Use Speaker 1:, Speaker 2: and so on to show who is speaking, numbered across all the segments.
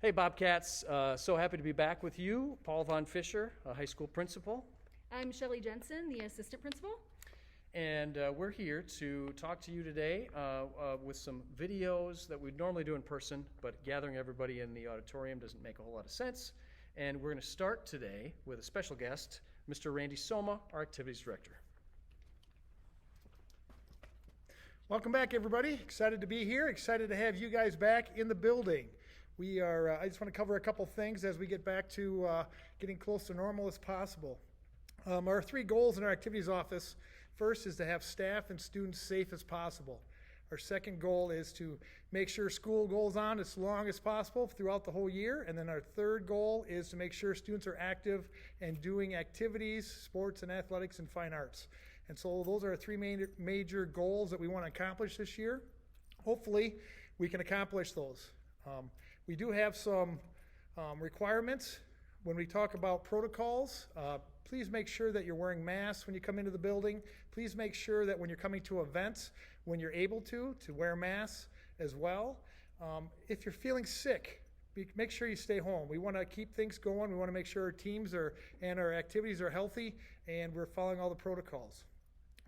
Speaker 1: Hey Bobcats, so happy to be back with you. Paul Von Fischer, a high school principal.
Speaker 2: I'm Shelly Jensen, the assistant principal.
Speaker 1: And we're here to talk to you today with some videos that we'd normally do in person, but gathering everybody in the auditorium doesn't make a whole lot of sense. And we're going to start today with a special guest, Mr. Randy Soma, our activities director.
Speaker 3: Welcome back, everybody. Excited to be here. Excited to have you guys back in the building. I just want to cover a couple things as we get back to getting close to normal as possible. Our three goals in our activities office, first is to have staff and students safe as possible. Our second goal is to make sure school goes on as long as possible throughout the whole year. And then our third goal is to make sure students are active and doing activities, sports and athletics and fine arts. And so those are our three major goals that we want to accomplish this year. Hopefully we can accomplish those. We do have some requirements when we talk about protocols. Please make sure that you're wearing masks when you come into the building. Please make sure that when you're coming to events, when you're able to wear masks as well. If you're feeling sick, make sure you stay home. We want to keep things going. We want to make sure our teams and our activities are healthy and we're following all the protocols.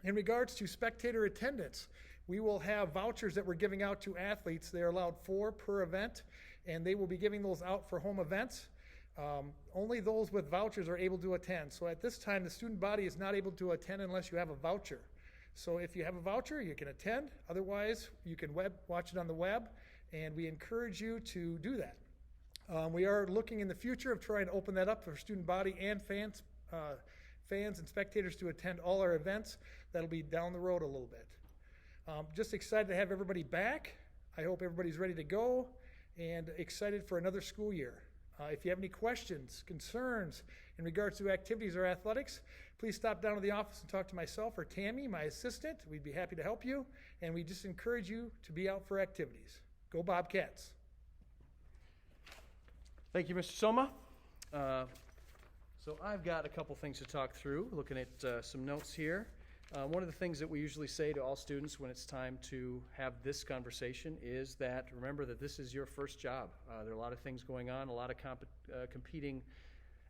Speaker 3: In regards to spectator attendance, we will have vouchers that we're giving out to athletes. They're allowed 4 per event, and they will be giving those out for home events. Only those with vouchers are able to attend. So at this time, the student body is not able to attend unless you have a voucher. So if you have a voucher, you can attend. Otherwise, you can watch it on the web, and we encourage you to do that. We are looking in the future of trying to open that up for student body and fans and spectators to attend all our events. That'll be down the road a little bit. Just excited to have everybody back. I hope everybody's ready to go and excited for another school year. If you have any questions, concerns in regards to activities or athletics, please stop down to the office and talk to myself or Tammy, my assistant. We'd be happy to help you, and we just encourage you to be out for activities. Go Bobcats.
Speaker 1: Thank you, Mr. Soma. So I've got a couple things to talk through, looking at some notes here. One of the things that we usually say to all students when it's time to have this conversation is that remember that this is your first job. There are a lot of things going on, a lot of competing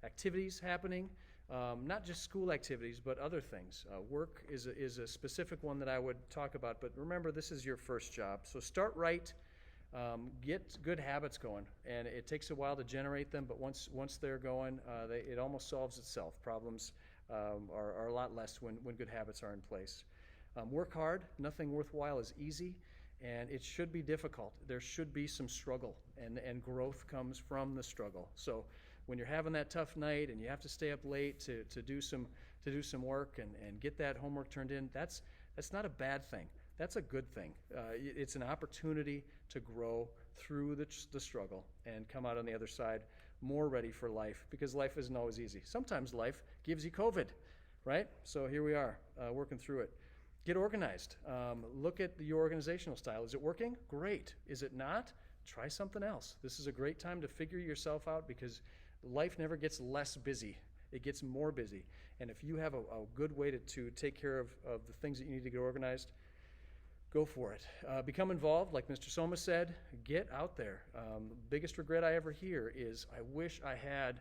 Speaker 1: activities happening, not just school activities, but other things. Work is a specific one that I would talk about, but remember this is your first job. So start right, get good habits going, and it takes a while to generate them, but once they're going, it almost solves itself. Problems are a lot less when good habits are in place. Work hard. Nothing worthwhile is easy, and it should be difficult. There should be some struggle, and growth comes from the struggle. So when you're having that tough night and you have to stay up late to do some work and get that homework turned in, that's not a bad thing. That's a good thing. It's an opportunity to grow through the struggle and come out on the other side more ready for life, because life isn't always easy. Sometimes life gives you COVID, right? So here we are, working through it. Get organized. Look at your organizational style. Is it working? Great. Is it not? Try something else. This is a great time to figure yourself out, because life never gets less busy. It gets more busy. And if you have a good way to take care of the things that you need to get organized, go for it. Become involved, like Mr. Soma said. Get out there. Biggest regret I ever hear is I wish I had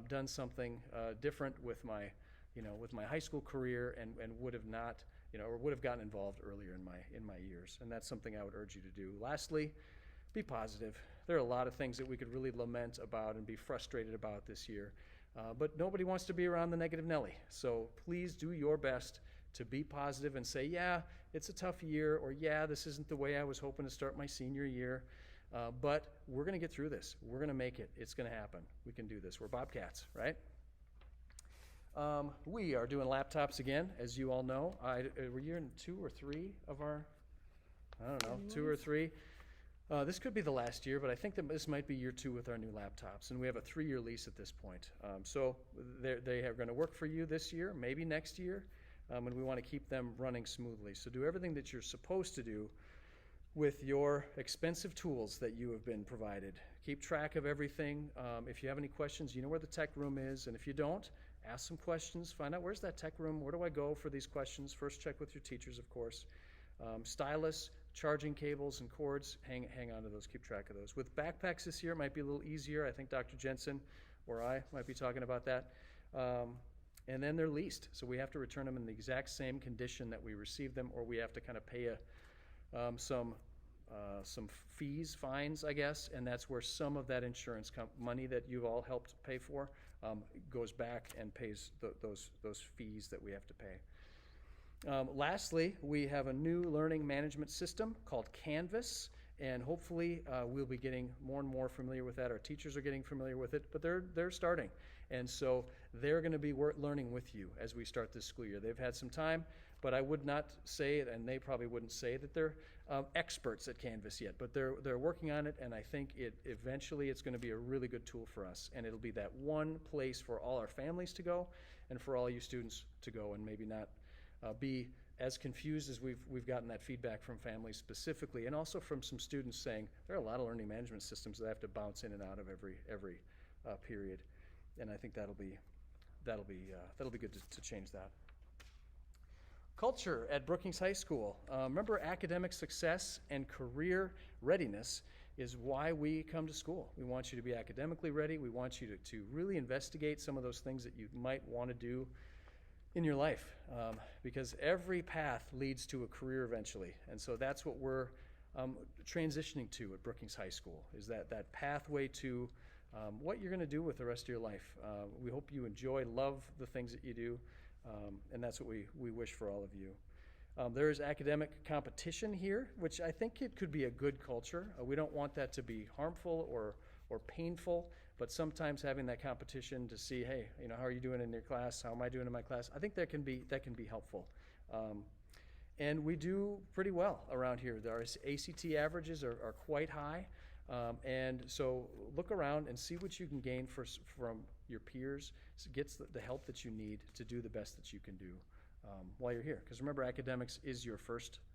Speaker 1: done something different with my high school career and would have not, or would have gotten involved earlier in my years. And that's something I would urge you to do. Lastly, be positive. There are a lot of things that we could really lament about and be frustrated about this year, but nobody wants to be around the negative Nelly. So please do your best to be positive and say, yeah, it's a tough year, or yeah, this isn't the way I was hoping to start my senior year, but we're going to get through this. We're going to make it. It's going to happen. We can do this. We're Bobcats, right? We are doing laptops again, as you all know. Were you in 2 or 3 of our, I don't know, 2 or 3? This could be the last year, but I think that this might be year 2 with our new laptops, and we have a 3-year lease at this point. So they are going to work for you this year, maybe next year. And we want to keep them running smoothly. So do everything that you're supposed to do with your expensive tools that you have been provided. Keep track of everything. If you have any questions, you know where the tech room is. And if you don't, ask some questions. Find out, where's that tech room? Where do I go for these questions? First check with your teachers, of course. Stylus, charging cables and cords, hang on to those, keep track of those. With backpacks this year, it might be a little easier. I think Dr. Jensen or I might be talking about that. And then they're leased, so we have to return them in the exact same condition that we received them, or we have to kind of pay some fees, fines, I guess, and that's where some of that insurance money that you've all helped pay for goes back and pays those fees that we have to pay. Lastly, we have a new learning management system called Canvas, and hopefully we'll be getting more and more familiar with that. Our teachers are getting familiar with it, but they're starting. And so they're going to be learning with you as we start this school year. They've had some time, but I would not say, and they probably wouldn't say that they're experts at Canvas yet, but they're working on it, and I think eventually it's going to be a really good tool for us, and it'll be that one place for all our families to go and for all you students to go, and maybe not be as confused as we've gotten that feedback from families specifically, and also from some students saying there are a lot of learning management systems that I have to bounce in and out of every period, and I think that'll be good to change that. Culture at Brookings High School. Remember, academic success and career readiness is why we come to school. We want you to be academically ready. We want you to really investigate some of those things that you might want to do in your life, because every path leads to a career eventually, and so that's what we're transitioning to at Brookings High School, is that pathway to what you're going to do with the rest of your life. We hope you love the things that you do, and that's what we wish for all of you. There is academic competition here, which I think it could be a good culture. We don't want that to be harmful or painful, but sometimes having that competition to see, hey, how are you doing in your class? How am I doing in my class? I think that can be helpful. And we do pretty well around here. Our ACT averages are quite high, and so look around and see what you can gain from your peers. Get the help that you need to do the best that you can do while you're here. Because remember, academics is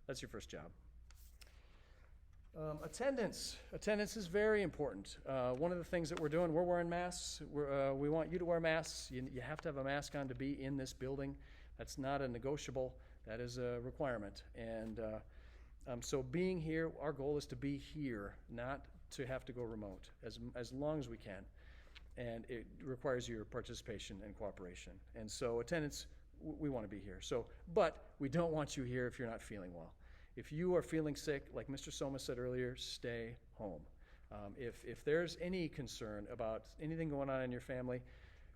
Speaker 1: that's your first job. Attendance. Attendance is very important. One of the things that we're doing, we're wearing masks. We want you to wear masks. You have to have a mask on to be in this building. That's not a negotiable. That is a requirement. And so being here, our goal is to be here, not to have to go remote, as long as we can. And it requires your participation and cooperation. And so attendance, we want to be here. But we don't want you here if you're not feeling well. If you are feeling sick, like Mr. Soma said earlier, stay home. If there's any concern about anything going on in your family,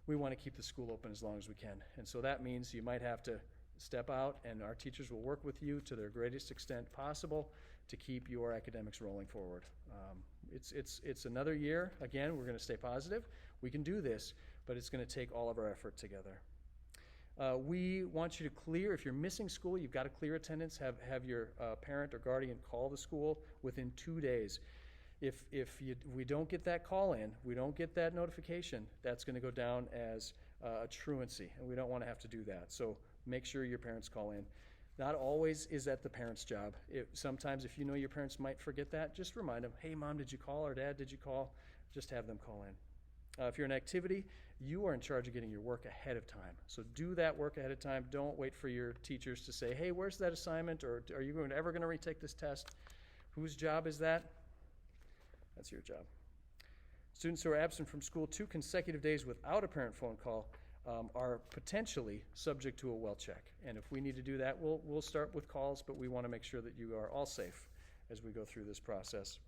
Speaker 1: we want to keep the school open as long as we can. And so that means you might have to step out, and our teachers will work with you to their greatest extent possible to keep your academics rolling forward. It's another year. Again, we're going to stay positive. We can do this, but it's going to take all of our effort together. We want you to clear, if you're missing school, you've got to clear attendance, have your parent or guardian call the school within 2 days. If we don't get that call in, we don't get that notification, that's going to go down as a truancy, and we don't want to have to do that. So make sure your parents call in. Not always is that the parent's job. Sometimes if you know your parents might forget that, just remind them, hey, Mom, did you call? Or Dad, did you call? Just have them call in. If you're in activity, you are in charge of getting your work ahead of time. So do that work ahead of time. Don't wait for your teachers to say, hey, where's that assignment? Or are you ever going to retake this test? Whose job is that? That's your job. Students who are absent from school 2 consecutive days without a parent phone call are potentially subject to a well check. And if we need to do that, we'll start with calls, but we want to make sure that you are all safe as we go through this process.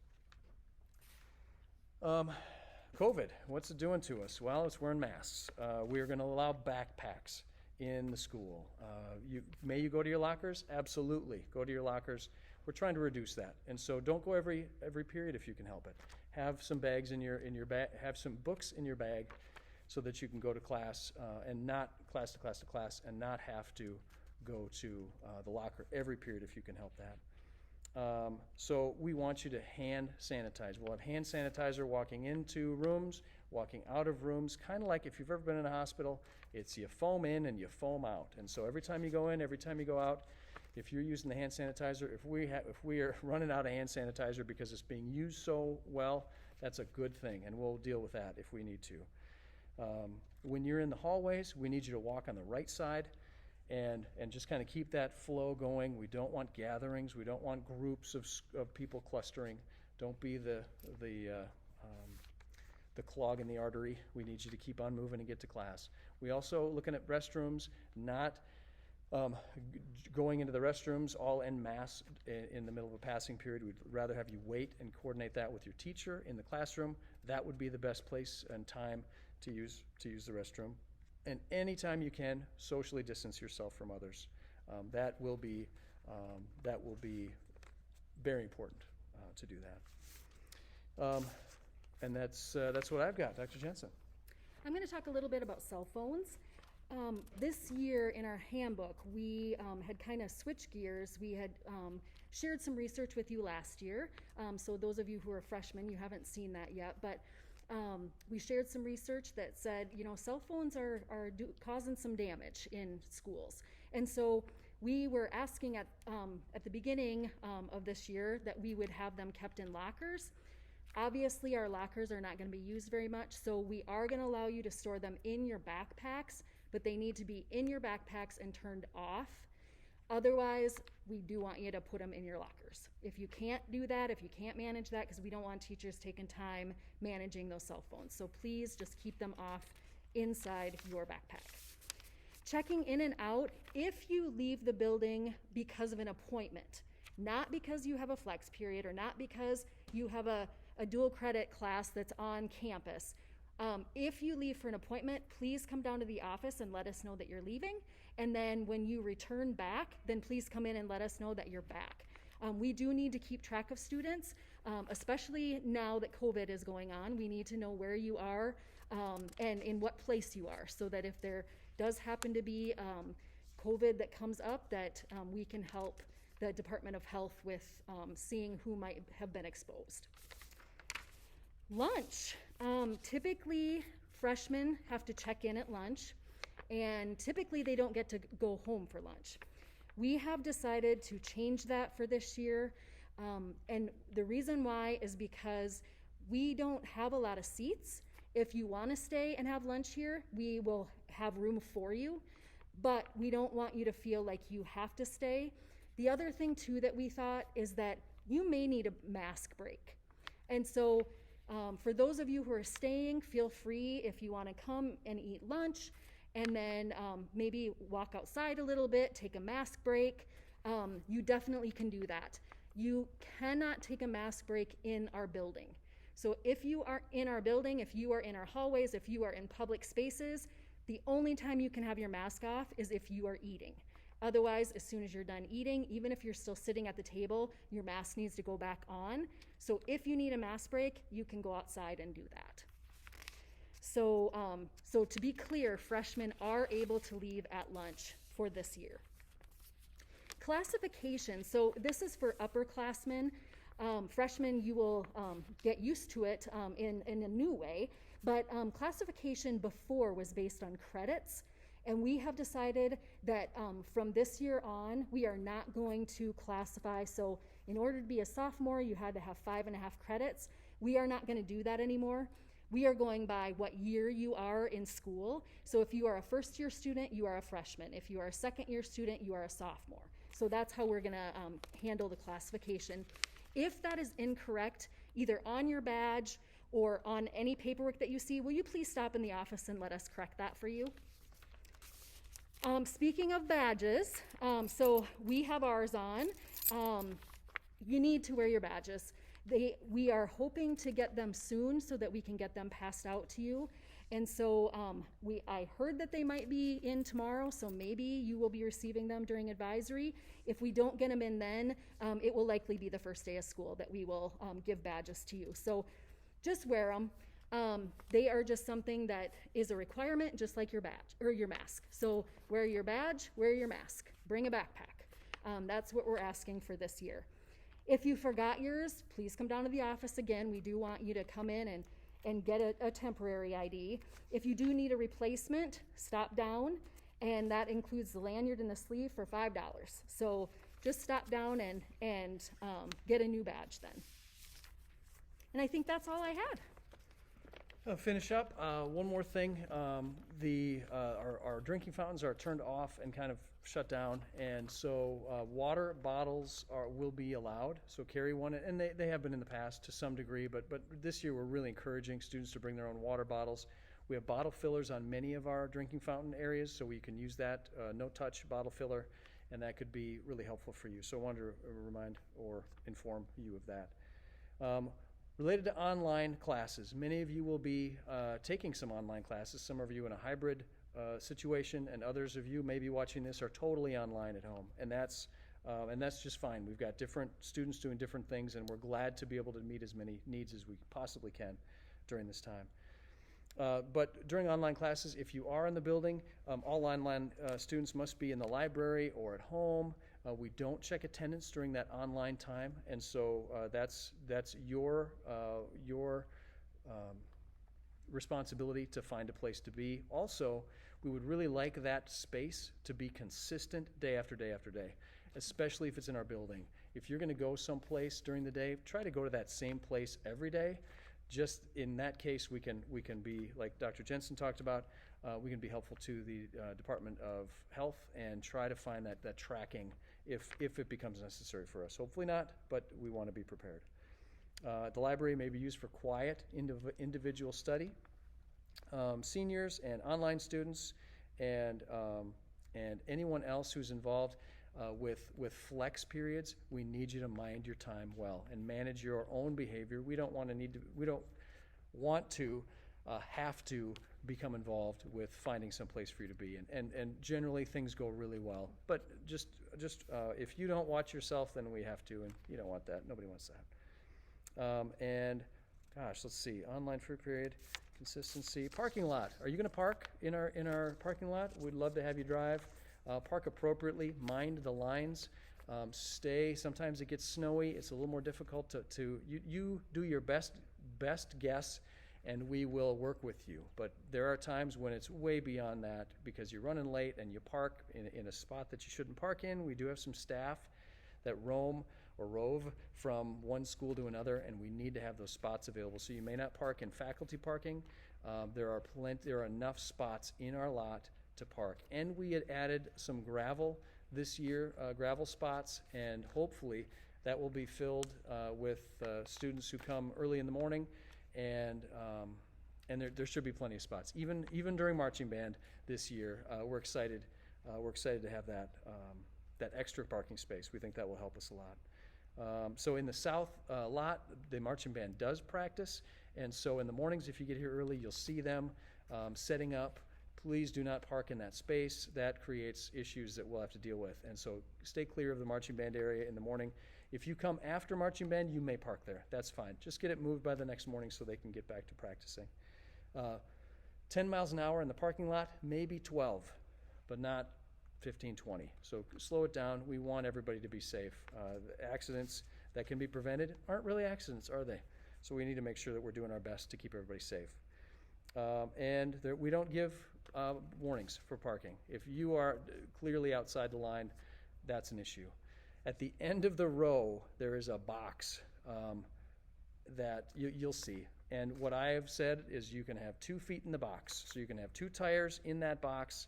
Speaker 1: COVID, what's it doing to us? Well, it's wearing masks. We're going to allow backpacks in the school. May you go to your lockers? Absolutely, go to your lockers. We're trying to reduce that, and so don't go every period if you can help it. Have some bags in your bag. Have some books in your bag, so that you can go to class and not class to class to class, and not have to go to the locker every period if you can help that. So we want you to hand sanitize. We'll have hand sanitizer walking into rooms, walking out of rooms, kind of like if you've ever been in a hospital, it's you foam in and you foam out. And so every time you go in, every time you go out, if you're using the hand sanitizer, if we are running out of hand sanitizer because it's being used so well, that's a good thing, and we'll deal with that if we need to. When you're in the hallways, we need you to walk on the right side, and just kind of keep that flow going. We don't want gatherings. We don't want groups of people clustering. Don't be the clog in the artery. We need you to keep on moving and get to class. We also looking at restrooms, not going into the restrooms all en masse in the middle of a passing period. We'd rather have you wait and coordinate that with your teacher in the classroom. That would be the best place and time to use the restroom. And anytime you can, socially distance yourself from others. That will be very important to do that. And that's what I've got, Dr. Jensen.
Speaker 2: I'm going to talk a little bit about cell phones. This year in our handbook, we had kind of switched gears. We had shared some research with you last year. So those of you who are freshmen, you haven't seen that yet, but we shared some research that said, cell phones are causing some damage in schools. And so we were asking at the beginning of this year that we would have them kept in lockers. Obviously, our lockers are not going to be used very much, so we are going to allow you to store them in your backpacks, but they need to be in your backpacks and turned off. Otherwise, we do want you to put them in your lockers. If you can't do that, if you can't manage that, because we don't want teachers taking time managing those cell phones. So please just keep them off inside your backpack. Checking in and out, if you leave the building because of an appointment, not because you have a flex period or not because you have a dual credit class that's on campus, if you leave for an appointment, please come down to the office and let us know that you're leaving. And then when you return back, then please come in and let us know that you're back. We do need to keep track of students, especially now that COVID is going on. We need to know where you are and in what place you are, so that if there does happen to be COVID that comes up, that we can help the Department of Health with seeing who might have been exposed. Lunch. Typically, freshmen have to check in at lunch, and typically they don't get to go home for lunch. We have decided to change that for this year, and the reason why is because we don't have a lot of seats. If you want to stay and have lunch here, we will have room for you, but we don't want you to feel like you have to stay. The other thing too that we thought is that you may need a mask break. And so for those of you who are staying, feel free if you want to come and eat lunch and then maybe walk outside a little bit, take a mask break. You definitely can do that. You cannot take a mask break in our building. So if you are in our building, if you are in our hallways, if you are in public spaces, the only time you can have your mask off is if you are eating. Otherwise, as soon as you're done eating, even if you're still sitting at the table, your mask needs to go back on. So if you need a mask break, you can go outside and do that. So to be clear, freshmen are able to leave at lunch for this year. Classification, so this is for upperclassmen. Freshmen, you will get used to it in a new way, but classification before was based on credits. And we have decided that from this year on, we are not going to classify. So in order to be a sophomore, you had to have 5.5 credits. We are not going to do that anymore. We are going by what year you are in school. So if you are a first-year student, you are a freshman. If you are a second-year student, you are a sophomore. So that's how we're going to handle the classification. If that is incorrect, either on your badge or on any paperwork that you see, will you please stop in the office and let us correct that for you? Speaking of badges, so we have ours on. You need to wear your badges. We are hoping to get them soon so that we can get them passed out to you. And so I heard that they might be in tomorrow, so maybe you will be receiving them during advisory. If we don't get them in then, it will likely be the first day of school that we will give badges to you. So just wear them. They are just something that is a requirement, just like your badge or your mask. So wear your badge, wear your mask, bring a backpack. That's what we're asking for this year. If you forgot yours, please come down to the office again. We do want you to come in and get a temporary ID. If you do need a replacement, stop down, and that includes the lanyard and the sleeve for $5. So just stop down and get a new badge then. And I think that's all I had.
Speaker 1: I'll finish up. One more thing. Our drinking fountains are turned off and kind of shut down, and so water bottles will be allowed. So carry one, and they have been in the past to some degree, but this year we're really encouraging students to bring their own water bottles. We have bottle fillers on many of our drinking fountain areas, so we can use that no-touch bottle filler, and that could be really helpful for you. So I wanted to remind or inform you of that. Related to online classes, many of you will be taking some online classes. Some of you in a hybrid situation, and others of you may be watching this are totally online at home, and that's just fine. We've got different students doing different things, and we're glad to be able to meet as many needs as we possibly can during this time. But during online classes, if you are in the building, all online students must be in the library or at home. We don't check attendance during that online time, and so that's your responsibility to find a place to be. Also, we would really like that space to be consistent day after day after day, especially if it's in our building. If you're going to go someplace during the day, try to go to that same place every day. Just in that case, we can be, like Dr. Jensen talked about, we can be helpful to the Department of Health and try to find that tracking if it becomes necessary for us. Hopefully not, but we want to be prepared. The library may be used for quiet individual study. Seniors and online students and anyone else who's involved with flex periods, we need you to mind your time well and manage your own behavior. We don't want to have to become involved with finding some place for you to be, and generally things go really well. But just if you don't watch yourself, then we have to, and you don't want that. Nobody wants that. And gosh, let's see. Online free period, consistency, parking lot. Are you going to park in our parking lot? We'd love to have you drive. Park appropriately. Mind the lines. Stay. Sometimes it gets snowy. It's a little more difficult to you do your best guess, and we will work with you. But there are times when it's way beyond that because you're running late and you park in a spot that you shouldn't park in. We do have some staff that roam or rove from one school to another, and we need to have those spots available. So you may not park in faculty parking. There are enough spots in our lot to park. And we had added some gravel this year, gravel spots, and hopefully that will be filled with students who come early in the morning, and there should be plenty of spots. Even during marching band this year, we're excited to have that extra parking space. We think that will help us a lot. So in the south lot, the marching band does practice, and so in the mornings, if you get here early, you'll see them setting up. Please do not park in that space. That creates issues that we'll have to deal with, and so stay clear of the marching band area in the morning. If you come after marching band, you may park there. That's fine. Just get it moved by the next morning so they can get back to practicing. 10 miles an hour in the parking lot, maybe 12, but not 15, 20. So slow it down. We want everybody to be safe. The accidents that can be prevented aren't really accidents, are they? So we need to make sure that we're doing our best to keep everybody safe. And we don't give warnings for parking. If you are clearly outside the line, that's an issue. At the end of the row, there is a box that you'll see. And what I have said is you can have 2 feet in the box. So you can have 2 tires in that box,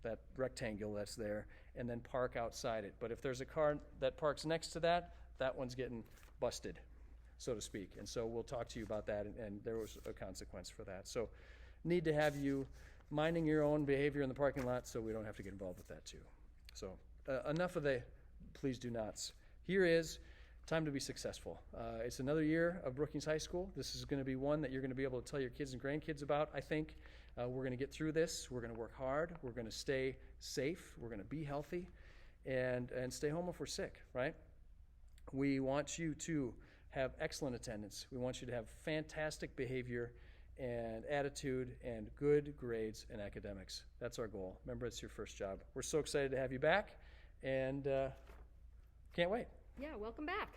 Speaker 1: that rectangle that's there, and then park outside it. But if there's a car that parks next to that, that one's getting busted, so to speak. And so we'll talk to you about that, and there was a consequence for that. So need to have you minding your own behavior in the parking lot so we don't have to get involved with that too. So enough of the please do nots. Here is time to be successful. It's another year of Brookings High School. This is going to be one that you're going to be able to tell your kids and grandkids about, I think. We're going to get through this. We're going to work hard. We're going to stay safe. We're going to be healthy and stay home if we're sick, right? We want you to have excellent attendance. We want you to have fantastic behavior and attitude and good grades in academics. That's our goal. Remember, it's your first job. We're so excited to have you back, and can't wait.
Speaker 2: Yeah, welcome back.